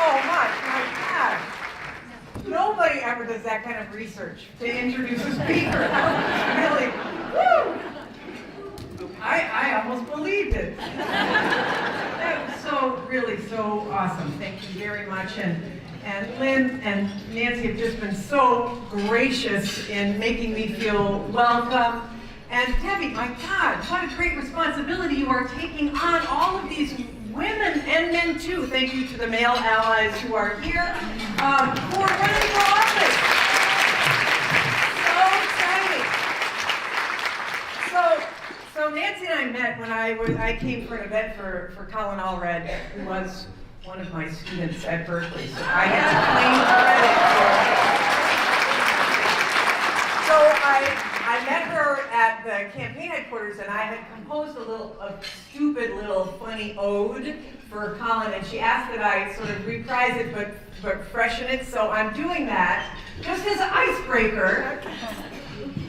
My gosh. Nobody ever does that kind of research to introduce a speaker. Really, woo! I almost believed it. That was really so awesome. Thank you very much. And Lynn and Nancy have just been so gracious in making me feel welcome. And Debbie, my God, what a great responsibility you are taking on, all of these women and men too. Thank you to the male allies who are here for running for office. So exciting. So Nancy and I met when I came for an event for Colin Allred, who was one of my students at Berkeley. So I get to claim credit for it. So I met her at the campaign headquarters, and I had composed a stupid little funny ode for Colin, and she asked that I sort of reprise it but freshen it. So I'm doing that just as an icebreaker.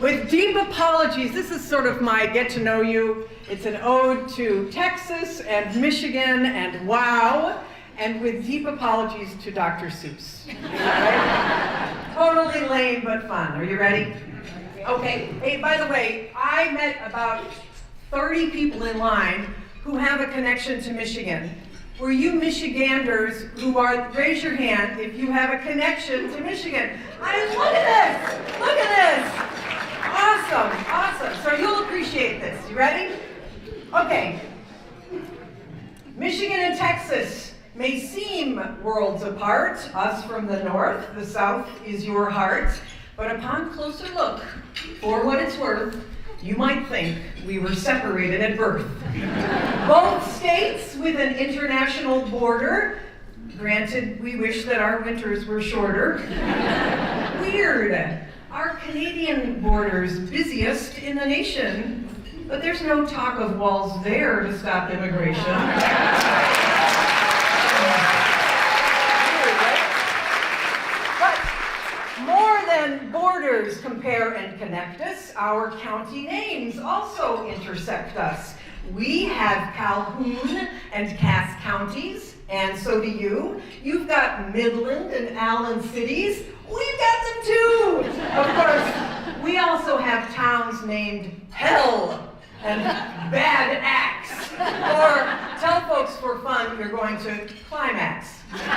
With deep apologies, this is sort of my get to know you. It's an ode to Texas and Michigan and wow, and with deep apologies to Dr. Seuss. Right? Totally lame but fun. Are you ready? Okay. Hey, by the way, I met about 30 people in line who have a connection to Michigan. Were you Michiganders who are, raise your hand if you have a connection to Michigan. Look at this! Look at this! Awesome. So you'll appreciate this. You ready? Okay. Michigan and Texas may seem worlds apart, us from the north, the south is your heart, but upon closer look, for what it's worth, you might think we were separated at birth. Both states with an international border. Granted, we wish that our winters were shorter. Weird. Our Canadian border's busiest in the nation, but there's no talk of walls there to stop immigration. But more than borders compare and connect us, our county names also intersect us. We have Calhoun and Cass counties, and so do you. You've got Midland and Allen cities. We've got them too! Of course, we also have towns named Hell and Bad Axe. Or tell folks for fun you're going to Climax, Michigan.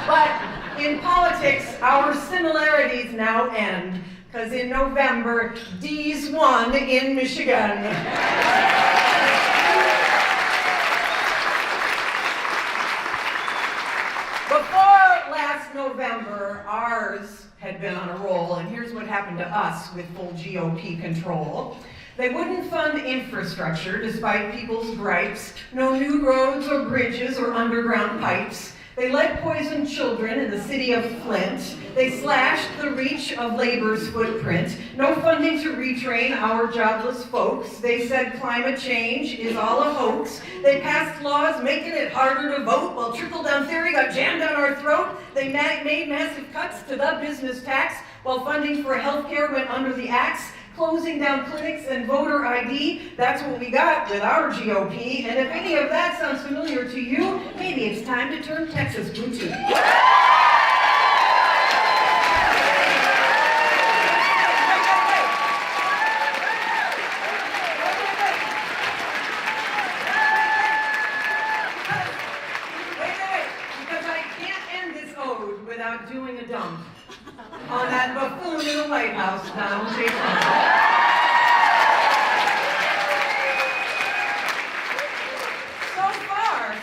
But in politics, our similarities now end, because in November, D's won in Michigan. November, ours had been on a roll, and here's what happened to us with full GOP control. They wouldn't fund infrastructure despite people's gripes, no new roads or bridges or underground pipes. They lead poisoned children in the city of Flint. They slashed the reach of labor's footprint. No funding to retrain our jobless folks. They said climate change is all a hoax. They passed laws making it harder to vote while trickle-down theory got jammed down our throat. They made massive cuts to the business tax while funding for healthcare went under the axe. Closing down clinics and voter ID, that's what we got with our GOP. And if any of that sounds familiar to you, maybe it's time to turn Texas blue too. Wait, because I can't end this ode without doing a dump on that buffoon in the White House, Donald J. Trump. So far,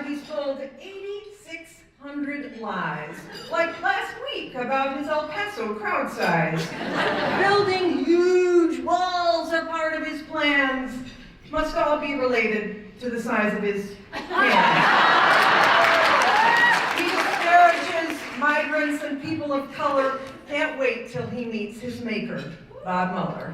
he's told 8,600 lies. Like last week about his El Paso crowd size. Building huge walls are part of his plans. Must all be related to the size of his hands. Migrants and people of color. Can't wait till he meets his maker, Bob Mueller.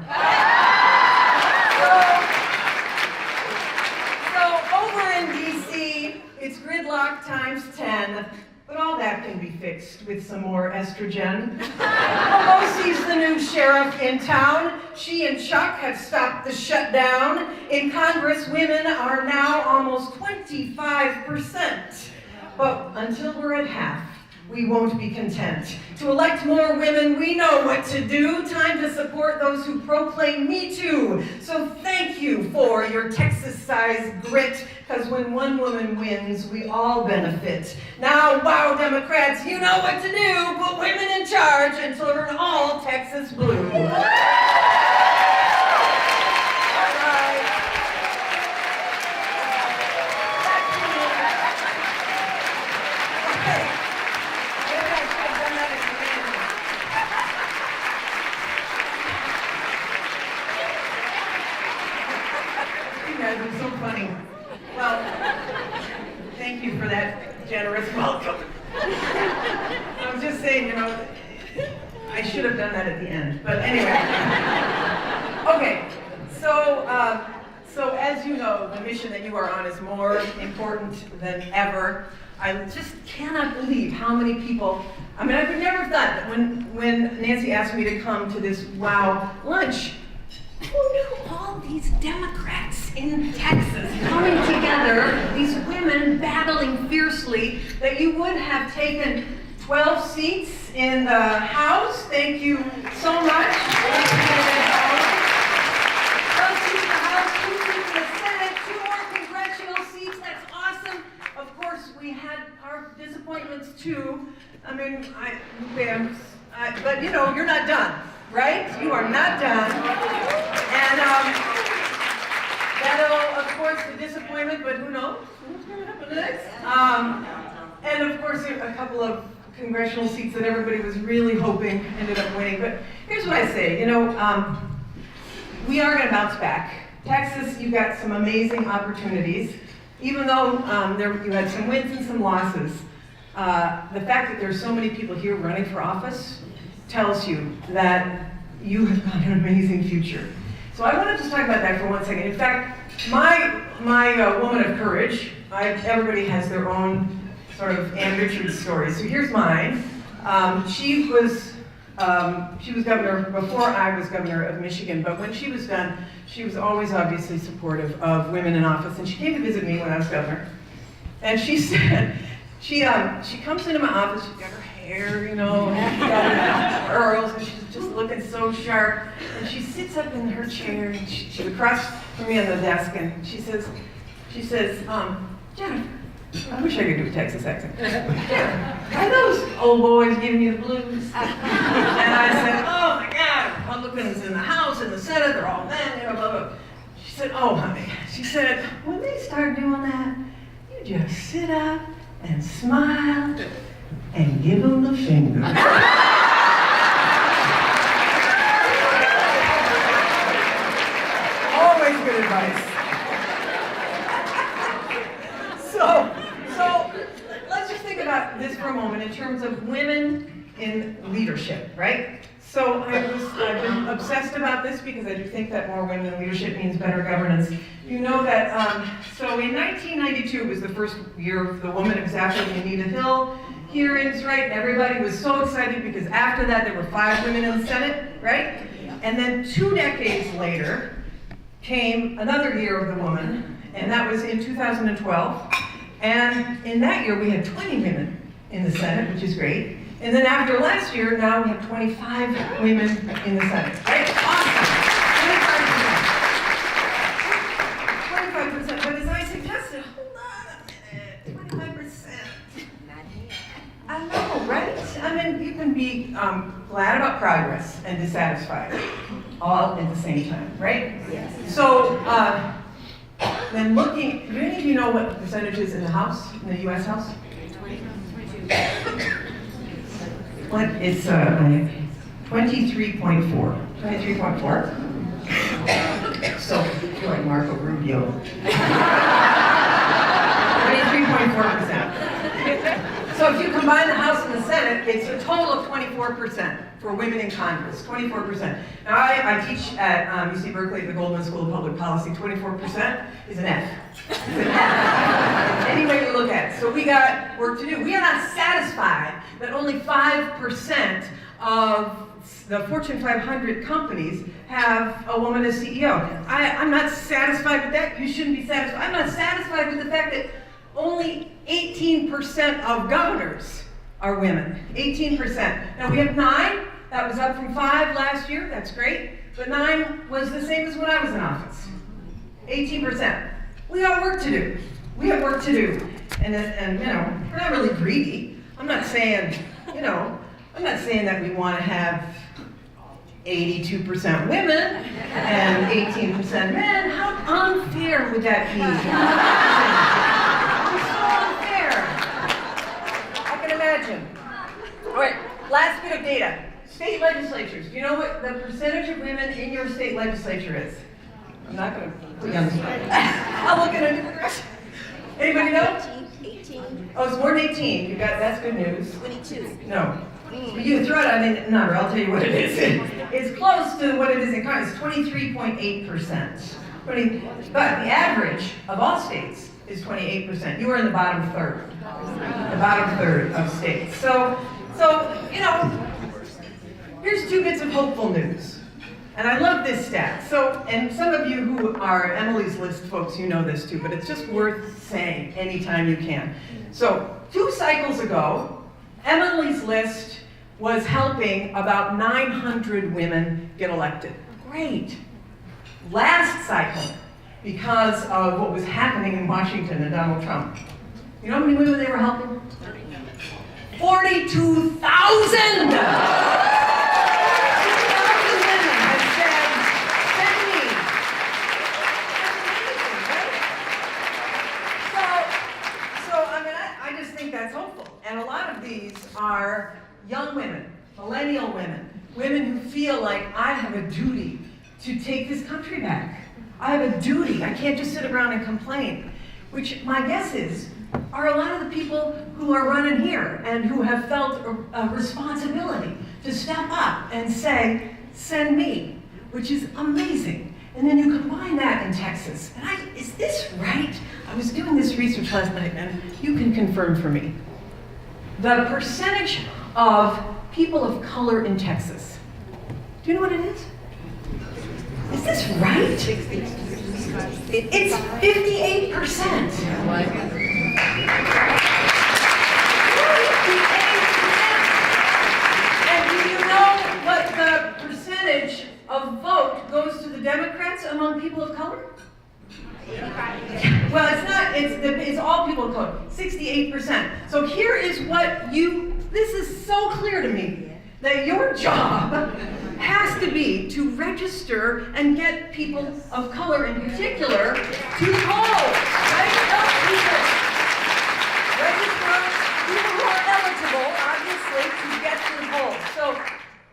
So over in DC, it's gridlock times 10, but all that can be fixed with some more estrogen. Pelosi's the new sheriff in town. She and Chuck have stopped the shutdown. In Congress, women are now almost almost 25%. But until we're at half, we won't be content. To elect more women, we know what to do. Time to support those who proclaim Me Too. So thank you for your Texas-sized grit, because when one woman wins, we all benefit. Now, wow, Democrats, you know what to do. Put women in charge and turn all Texas blue. So funny. Well, thank you for that generous welcome. I was just saying, I should have done that at the end, but anyway. Okay, so as you know, the mission that you are on is more important than ever. I just cannot believe how many people, I would never have thought that when Nancy asked me to come to this WOW lunch, who knew all these Democrats in Texas coming together, these women battling fiercely, that you would have taken 12 seats in the House? Thank you so much. 12 seats in the House, 2 seats in the Senate, 2 more congressional seats. That's awesome. Of course, we had our disappointments too. But you're not done, right? You are not done. And that'll, of course, the disappointment, but who knows? What's going to happen next? And of course, a couple of congressional seats that everybody was really hoping ended up winning. But here's what I say, we are going to bounce back. Texas, you've got some amazing opportunities. Even though you had some wins and some losses, the fact that there's so many people here running for office tells you that you have got an amazing future. So I want to just talk about that for 1 second. In fact, my woman of courage, everybody has their own sort of Ann Richards story. So here's mine. She was governor before I was governor of Michigan, but when she was done, she was always obviously supportive of women in office. And she came to visit me when I was governor. And she said, she comes into my office, she's got her hair, curls, and she's just looking so sharp. And she sits up in her chair, and she's across from me on the desk, and she says, Jennifer, I wish I could do a Texas accent. Are those old boys giving you the blues? And I said, oh my God, Republicans in the House and the Senate, they're all men, blah, blah. She said, oh honey, she said, when they start doing that, you just sit up and smile and give them the finger. Always good advice. So let's just think about this for a moment in terms of women in leadership, right? So I've been obsessed about this because I do think that more women in leadership means better governance. You know that, so in 1992 was the first year of the Woman Exactly Anita Hill hearings, right? And everybody was so excited because after that there were 5 women in the Senate, right? And then 2 decades later came another year of the woman, and that was in 2012. And in that year we had 20 women in the Senate, which is great. And then after last year, now we have 25 women in the Senate, right? Awesome. 25%. But as I suggested, hold on a minute, 25%. I know, right? You can be glad about progress and dissatisfied all at the same time, right? Yes. So then looking, do any of you know what the percentage is in the House, in the U.S. House? 22. It's 23.4. 23.4. So you're like Marco Rubio. 23.4%. So if you combine the House and the Senate, it's a total of 24% for women in Congress. 24%. Now I teach at UC Berkeley at the Goldman School of Public Policy. 24% is an F. It's an F. Any way you look at it. So we got work to do. We are not satisfied that only 5% of the Fortune 500 companies have a woman as CEO. I'm not satisfied with that. You shouldn't be satisfied. I'm not satisfied satisfied with the fact that only 18% of governors are women. 18%. Now we have 9. That was up from 5 last year. That's great. But 9 was the same as when I was in office. 18%. We got work to do. We have work to do. And you know, we're not really greedy. I'm not saying, you know, I'm not saying that we want to have 82% women and 18% men. How unfair would that be? It's so unfair. I can imagine. All right, last bit of data. State legislatures. Do you know what the percentage of women in your state legislature is? I'm not going to put you on the spot. I'll look at it. Anybody know? 18. Oh, it's more than 18. You got, that's good news. 22. No. But you can throw it out a number, I'll tell you what it is. It's close to what it is in Congress, 23.8%. But the average of all states is 28%. You are in the bottom third. The bottom third of states. So you know, here's 2 bits of hopeful news. And I love this stat. So, and some of you who are Emily's List folks, you know this too, but it's just worth saying anytime you can. So, 2 cycles ago, Emily's List was helping about 900 women get elected. Great. Last cycle, because of what was happening in Washington and Donald Trump, you know how many women they were helping? 42,000! That's hopeful. And a lot of these are young women, millennial women, women who feel like I have a duty to take this country back. I have a duty. I can't just sit around and complain, which my guess is are a lot of the people who are running here and who have felt a responsibility to step up and say, send me, which is amazing. And then you combine that in Texas. And is this right? I was doing this research last night, and you can confirm for me. The percentage of people of color in Texas. Do you know what it is? Is this right? It's 58%. 58%. And do you know what the percentage of vote goes to the Democrats among people of color? Well, it's not, it's all people of color, 68%. So here is what this is so clear to me, that your job has to be to register and get people of color in particular to the polls, right? Register people who are eligible, obviously, to get to the polls. So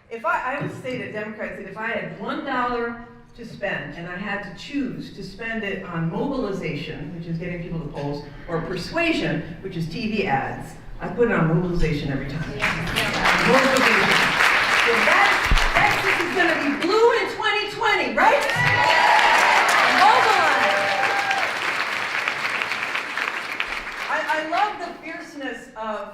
if I would say to Democrats that if I had $1 to spend, and I had to choose to spend it on mobilization, which is getting people to polls, or persuasion, which is TV ads, I put it on mobilization every time. Mobilization. So Texas is going to be blue in 2020, right? Mobilize. I love the fierceness of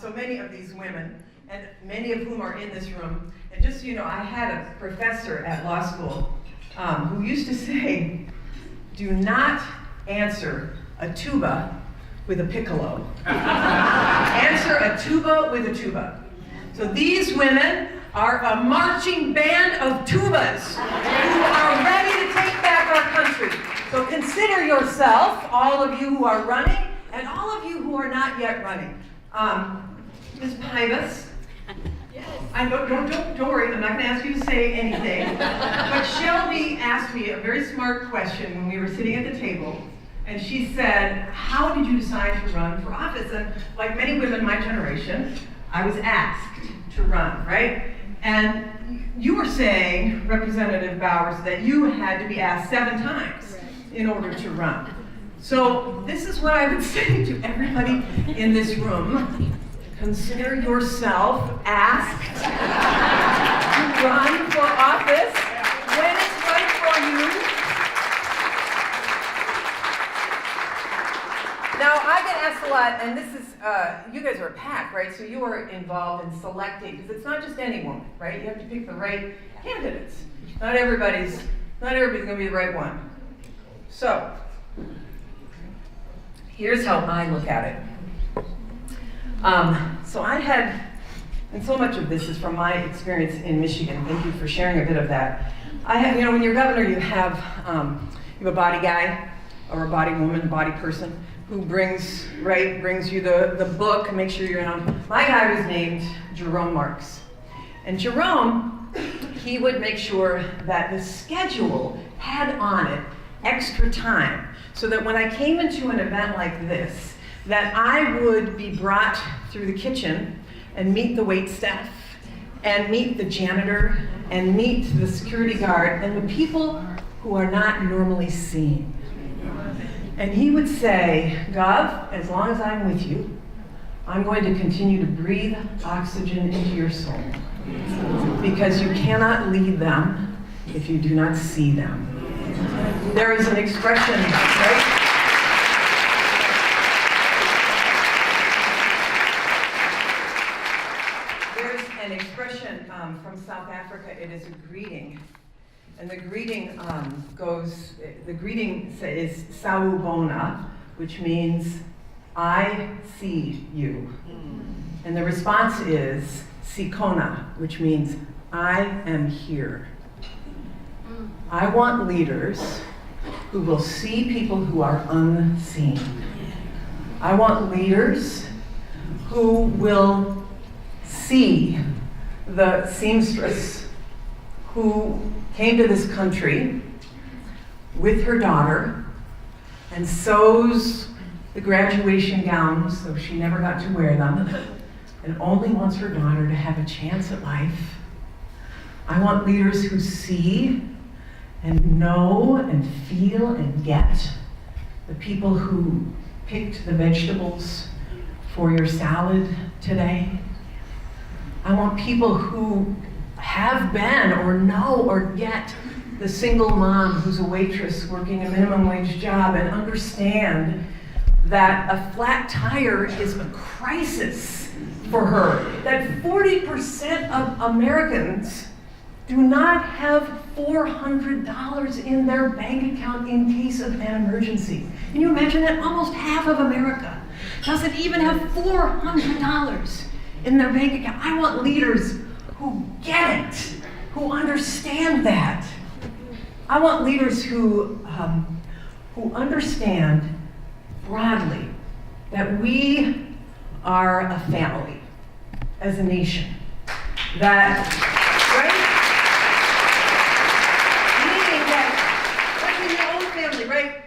so many of these women, and many of whom are in this room. And just so you know, I had a professor at law school who used to say, do not answer a tuba with a piccolo. Answer a tuba with a tuba. So these women are a marching band of tubas who are ready to take back our country. So consider yourself, all of you who are running, and all of you who are not yet running. Ms. Pybus, don't worry, I'm not going to ask you to say anything. But Shelby asked me a very smart question when we were sitting at the table. And she said, how did you decide to run for office? And like many women my generation, I was asked to run, right? And you were saying, Representative Bowers, that you had to be asked 7 times in order to run. So this is what I would say to everybody in this room. Consider yourself asked to run for office when it's right for you. Now, I get asked a lot, and this is, you guys are a pack, right? So you are involved in selecting, because it's not just any woman, right? You have to pick the right candidates. Not everybody's going to be the right one. So, Here's how I look at it. So I had, and so much of this is from my experience in Michigan. Thank you for sharing a bit of that. I have, when you're governor, you have a body guy or a body woman, a body person who brings you the book and makes sure you're in. My guy was named Jerome Marks. And Jerome, he would make sure that the schedule had on it extra time, so that when I came into an event like this, that I would be brought through the kitchen and meet the wait staff, and meet the janitor, and meet the security guard, and the people who are not normally seen. And he would say, Gov, as long as I'm with you, I'm going to continue to breathe oxygen into your soul, because you cannot lead them if you do not see them. There is an expression, right? There's an expression from South Africa. It is a greeting. And the greeting is Sawubona, which means, I see you. And the response is Sikona, which means, I am here. I want leaders who will see people who are unseen. I want leaders who will see the seamstress who came to this country with her daughter and sews the graduation gowns, though she never got to wear them, and only wants her daughter to have a chance at life. I want leaders who see and know and feel and get the people who picked the vegetables for your salad today. I want people who have been or know or get the single mom who's a waitress working a minimum wage job and understand that a flat tire is a crisis for her, that 40% of Americans do not have $400 in their bank account in case of an emergency. Can you imagine that? Almost half of America doesn't even have $400 in their bank account. I want leaders who get it, who understand that. I want leaders who understand broadly that we are a family as a nation. That, right? Meaning that, like in your own family, right?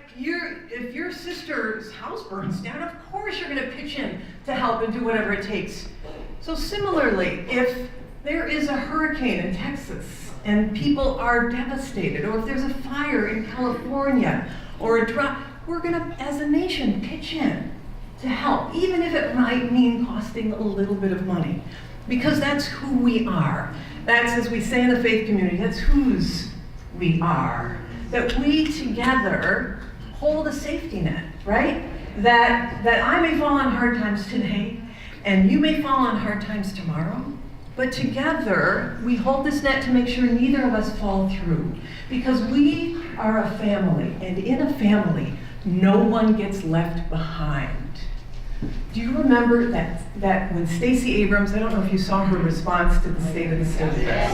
If your sister's house burns down, of course you're going to pitch in to help and do whatever it takes. So similarly, if there is a hurricane in Texas and people are devastated, or if there's a fire in California or a drought, we're going to, as a nation, pitch in to help, even if it might mean costing a little bit of money, because that's who we are. That's, as we say in the faith community, that's whose we are. That we together hold a safety net, right? That I may fall on hard times today, and you may fall on hard times tomorrow, but together we hold this net to make sure neither of us fall through, because we are a family, and in a family, no one gets left behind. Do you remember that when Stacey Abrams, I don't know if you saw her response to the State of the State address,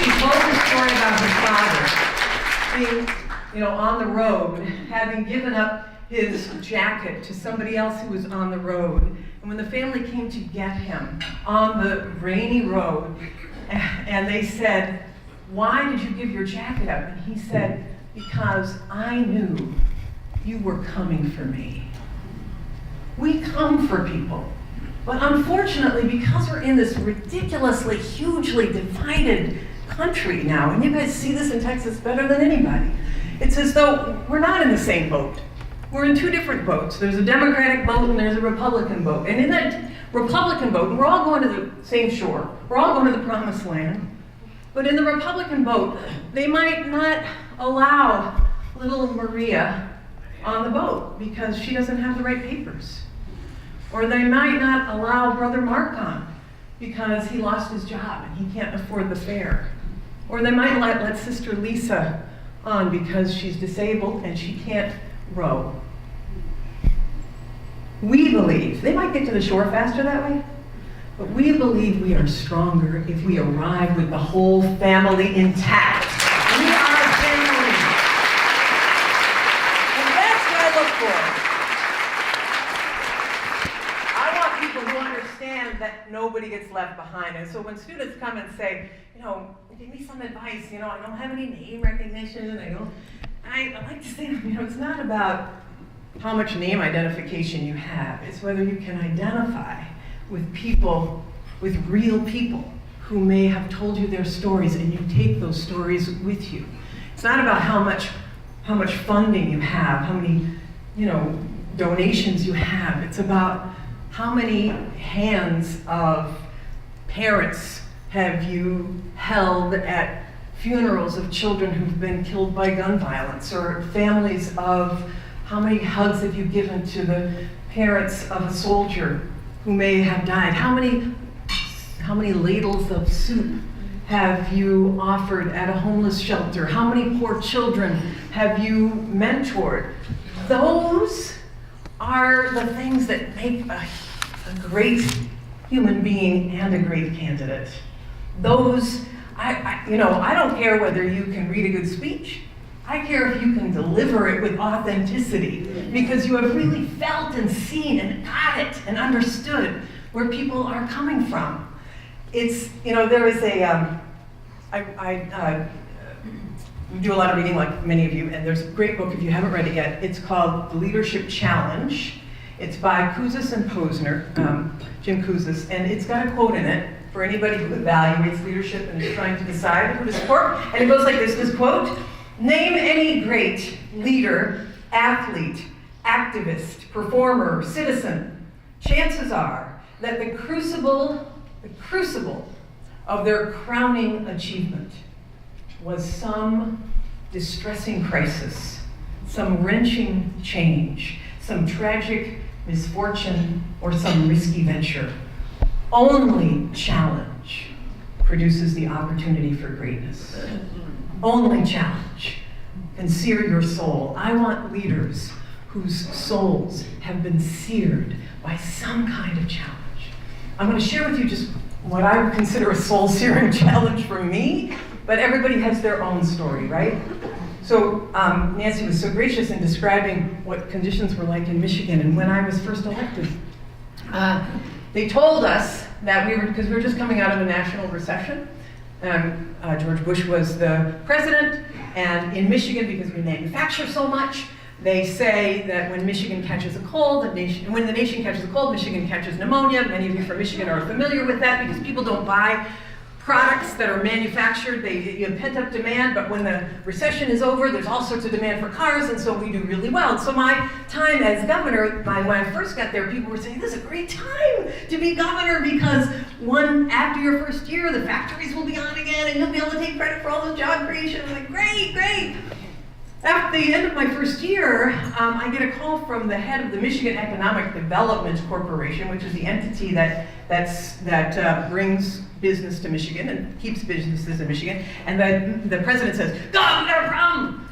she told the story about her father being, on the road, having given up his jacket to somebody else who was on the road. And when the family came to get him on the rainy road, and they said, "Why did you give your jacket up?" And he said, "Because I knew you were coming for me." We come for people. But unfortunately, because we're in this ridiculously, hugely divided country now, and you guys see this in Texas better than anybody, it's as though we're not in the same boat. We're in two different boats. There's a Democratic boat and there's a Republican boat. And in that Republican boat, we're all going to the same shore. We're all going to the promised land. But in the Republican boat, they might not allow little Maria on the boat because she doesn't have the right papers. Or they might not allow Brother Mark on because he lost his job and he can't afford the fare. Or they might let Sister Lisa on because she's disabled and she can't row. We believe, they might get to the shore faster that way, but we believe we are stronger if we arrive with the whole family intact. We are a family. And that's what I look for. I want people who understand that nobody gets left behind. And so when students come and say, give me some advice, I don't have any name recognition, I like to say, it's not about how much name identification you have. It's whether you can identify with people, with real people who may have told you their stories and you take those stories with you. It's not about how much funding you have, how many, donations you have. It's about how many hands of parents have you held at funerals of children who've been killed by gun violence, or families of how many hugs have you given to the parents of a soldier who may have died? How many ladles of soup have you offered at a homeless shelter? How many poor children have you mentored? Those are the things that make a great human being and a great candidate. Those, I don't care whether you can read a good speech. I care if you can deliver it with authenticity, because you have really felt and seen and got it and understood where people are coming from. It's, there is I do a lot of reading, like many of you, and there's a great book if you haven't read it yet. It's called The Leadership Challenge. It's by Kouzes and Posner, Jim Kouzes, and it's got a quote in it for anybody who evaluates leadership and is trying to decide who to support. And it goes like this quote: name any great leader, athlete, activist, performer, citizen. Chances are that the crucible of their crowning achievement was some distressing crisis, some wrenching change, some tragic misfortune, or some risky venture. Only challenge produces the opportunity for greatness. Only challenge can sear your soul. I want leaders whose souls have been seared by some kind of challenge. I'm going to share with you just what I would consider a soul-searing challenge for me, but everybody has their own story, right? So Nancy was so gracious in describing what conditions were like in Michigan, and when I was first elected, they told us that because we were just coming out of a national recession. George Bush was the president, and in Michigan, because we manufacture so much, they say that when Michigan catches a cold, when the nation catches a cold, Michigan catches pneumonia. Many of you from Michigan are familiar with that, because people don't buy products that are manufactured. You have pent-up demand, but when the recession is over, there's all sorts of demand for cars, and so we do really well. And so my time as governor, when I first got there, people were saying, this is a great time to be governor, because after your first year, the factories will be on again, and you'll be able to take credit for all those job creation. I'm like, great. At the end of my first year, I get a call from the head of the Michigan Economic Development Corporation, which is the entity that brings business to Michigan and keeps businesses in Michigan. And the president says, "God, we got a problem.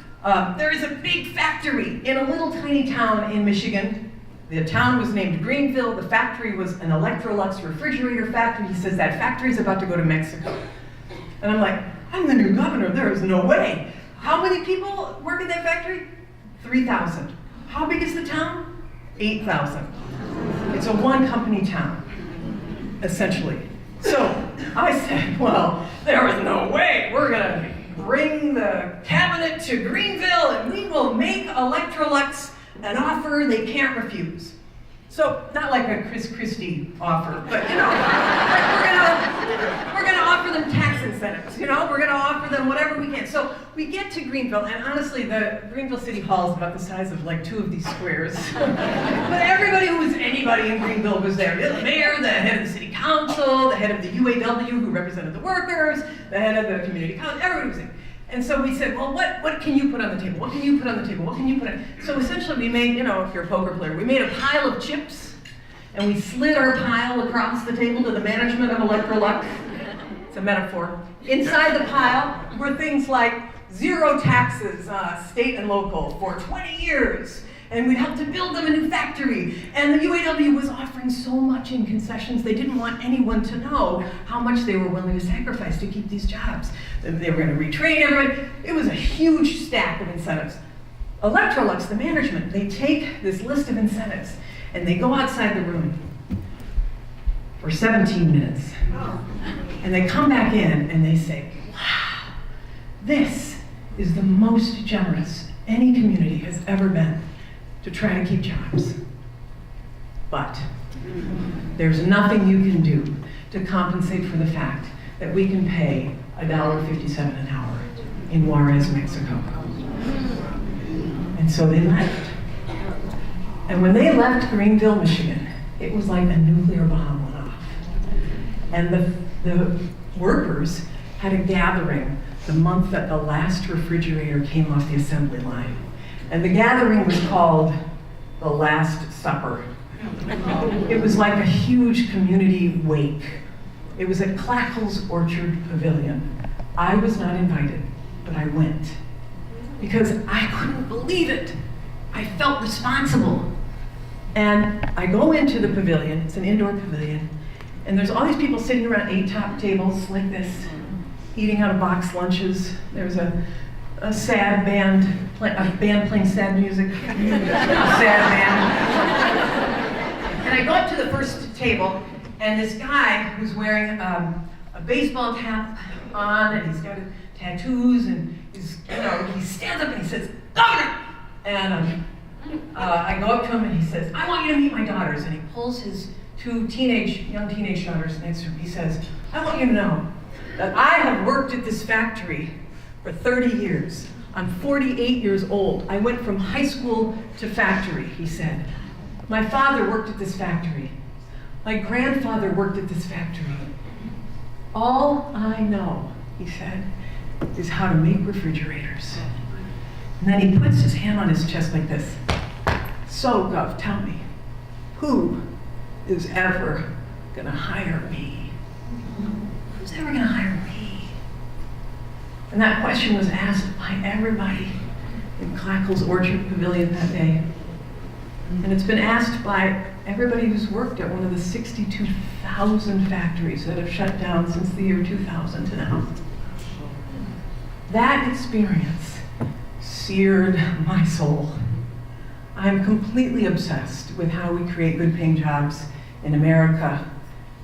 There is a big factory in a little tiny town in Michigan. The town was named Greenville. The factory was an Electrolux refrigerator factory. He says that factory is about to go to Mexico." And I'm like, I'm the new governor. There is no way. How many people work in that factory? 3,000. How big is the town? 8,000. It's a one-company town, essentially. So I said, well, there is no way. We're going to bring the cabinet to Greenville, and we will make Electrolux an offer they can't refuse. So, not like a Chris Christie offer, but we're gonna offer them tax incentives, we're gonna offer them whatever we can. So we get to Greenville, and honestly, the Greenville City Hall is about the size of like 2 of these squares. But everybody who was anybody in Greenville was there. The mayor, the head of the city council, the head of the UAW who represented the workers, the head of the community college, everybody was there. And so we said, well, what can you put on the table? What can you put on the table? What can you put on? So essentially we made, if you're a poker player, we made a pile of chips, and we slid our pile across the table to the management of Electrolux. It's a metaphor. Inside the pile were things like 0 taxes, state and local, for 20 years. and we'd help to build them a new factory. And the UAW was offering so much in concessions, they didn't want anyone to know how much they were willing to sacrifice to keep these jobs. They were going to retrain everybody. It was a huge stack of incentives. Electrolux, the management, they take this list of incentives and they go outside the room for 17 minutes. And they come back in and they say, wow, this is the most generous any community has ever been to try to keep jobs. But there's nothing you can do to compensate for the fact that we can pay $1.57 an hour in Juarez, Mexico. And so they left. And when they left Greenville, Michigan, it was like a nuclear bomb went off. And the workers had a gathering the month that the last refrigerator came off the assembly line. And the gathering was called the Last Supper. It was like a huge community wake. It was at Clackle's Orchard Pavilion. I was not invited, but I went because I couldn't believe it. I felt responsible. And I go into the pavilion, it's an indoor pavilion, and there's all these people sitting around 8 top tables like this, eating out of box lunches. There's a sad band, a band playing sad music, a sad band. And I go up to the first table, and this guy who's wearing a baseball cap on, and he's got tattoos, and he stands up and he says, "Governor!" And I go up to him and he says, "I want you to meet my daughters." And he pulls his 2 young teenage daughters next to him. He says, "I want you to know that I have worked at this factory for 30 years. I'm 48 years old. I went from high school to factory," he said. "My father worked at this factory. My grandfather worked at this factory. All I know," he said, "is how to make refrigerators." And then he puts his hand on his chest like this. "So, Gov, tell me, who is ever gonna hire me? Who's ever gonna hire me?" And that question was asked by everybody in Clackle's Orchard Pavilion that day. And it's been asked by everybody who's worked at one of the 62,000 factories that have shut down since the year 2000 to now. That experience seared my soul. I'm completely obsessed with how we create good paying jobs in America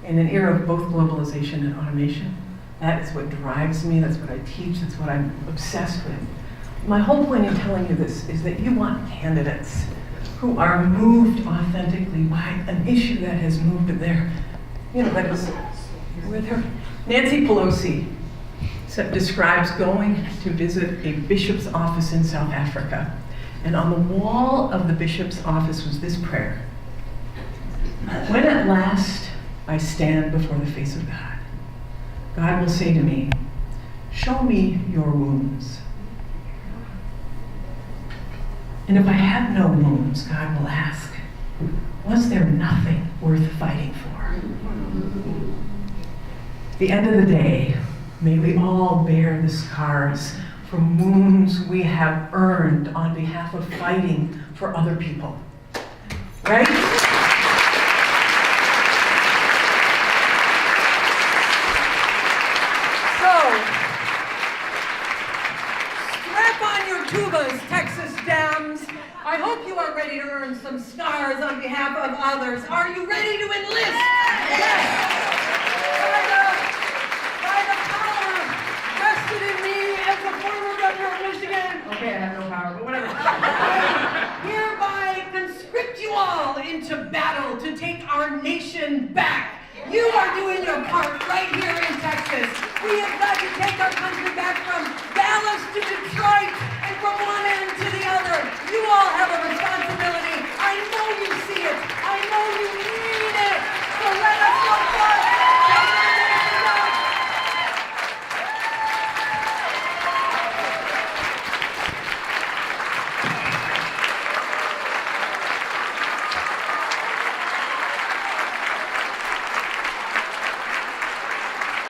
in an era of both globalization and automation. That is what drives me, that's what I teach, that's what I'm obsessed with. My whole point in telling you this is that you want candidates who are moved authentically by an issue that has moved their, that is with her. Nancy Pelosi describes going to visit a bishop's office in South Africa. And on the wall of the bishop's office was this prayer: "When at last I stand before the face of God, God will say to me, 'Show me your wounds.' And if I have no wounds, God will ask, 'Was there nothing worth fighting for?'" At the end of the day, may we all bear the scars from wounds we have earned on behalf of fighting for other people. Right? So, strap on your tubas, Texas Dems. I hope you are ready to earn some scars on behalf of others. Are you ready to enlist? Yes! By the power vested in me as the former governor of Michigan. Okay, I have no power, but whatever. Hereby conscript you all into battle to take our nation back. You are doing your part right here in Texas. We have got to take our country back from Dallas to Detroit.